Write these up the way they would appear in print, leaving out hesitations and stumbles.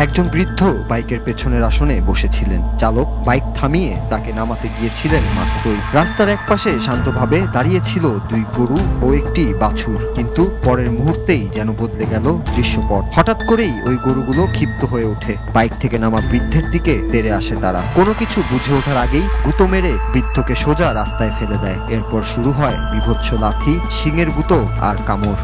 একজন বৃদ্ধ বাইকের পেছনের আসনে বসেছিলেন। চালক বাইক থামিয়ে তাকে নামাতে গিয়েছিলেন মাত্রই। রাস্তার একপাশে শান্তভাবে দাঁড়িয়েছিল দুই গরু ও একটি বাছুর, কিন্তু পরের মুহূর্তেই যেন বদলে গেল দৃশ্যপট। হঠাৎ করেই ওই গরুগুলো ক্ষিপ্ত হয়ে ওঠে। বাইক থেকে নামা বৃদ্ধের দিকে তেড়ে আসে তারা। কোনো কিছু বুঝে ওঠার আগেই গুঁতো মেরে বৃদ্ধকে সোজা রাস্তায় ফেলে দেয়। এরপর শুরু হয় বীভৎস লাথি, শিঙের গুঁতো আর কামড়।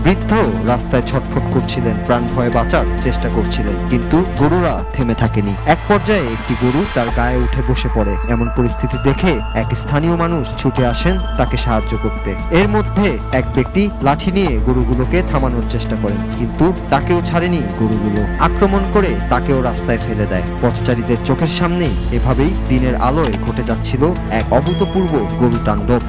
বৃদ্ধ রাস্তায় ছটফট করছিলেন, প্রাণ ভয়ে বাঁচার চেষ্টা করছিলেন, কিন্তু গরুরা থেমে থাকেনি। এক পর্যায়ে একটি গরু তার গায়ে উঠে বসে পড়ে। এমন পরিস্থিতি দেখে এক স্থানীয় মানুষ ছুটে আসেন তাকে সাহায্য করতে। এর মধ্যে এক ব্যক্তি লাঠি নিয়ে গরুগুলোকে থামানোর চেষ্টা করেন, কিন্তু তাকেও ছাড়েনি গরুগুলো। আক্রমণ করে তাকেও রাস্তায় ফেলে দেয়। পথচারীদের চোখের সামনেই এভাবেই দিনের আলোয় ঘটে যাচ্ছিল এক অভূতপূর্ব গরু তাণ্ডব।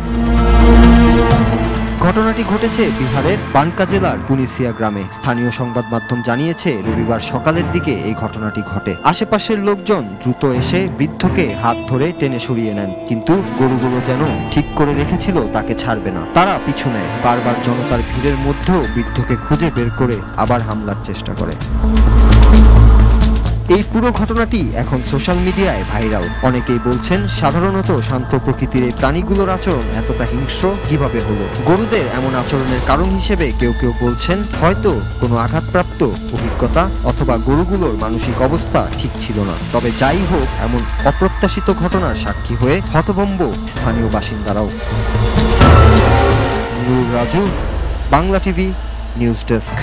ঘটনাটি ঘটেছে বিহারের বানকা জেলার পুনিসিয়া গ্রামে। স্থানীয় সংবাদ মাধ্যম জানিয়েছে রবিবার সকালের দিকে এই ঘটনাটি ঘটে। আশেপাশের লোকজন দ্রুত এসে বৃদ্ধকে হাত ধরে টেনে সরিয়ে নেন, কিন্তু গরুগুলো যেন ঠিক করে রেখেছিল তাকে ছাড়বে না। তারা পিছু নেয়। বারবার জনতার ভিড়ের মধ্যেও বৃদ্ধকে খুঁজে বের করে আবার হামলার চেষ্টা করে। এই পুরো ঘটনাটি এখন সোশ্যাল মিডিয়ায় ভাইরাল। অনেকেই বলছেন, সাধারণত শান্ত প্রকৃতির এই প্রাণীগুলোর আচরণ এতটা হিংস্র কিভাবে হলো। গরুদের এমন আচরণের কারণ হিসেবে কেউ কেউ বলছেন হয়তো কোনো আঘাতপ্রাপ্ত অভিজ্ঞতা অথবা গরুগুলোর মানসিক অবস্থা ঠিক ছিল না। তবে যাই হোক, এমন অপ্রত্যাশিত ঘটনার সাক্ষী হয়ে হতভম্ব স্থানীয় বাসিন্দারাও। Raju, Bangla TV, news desk.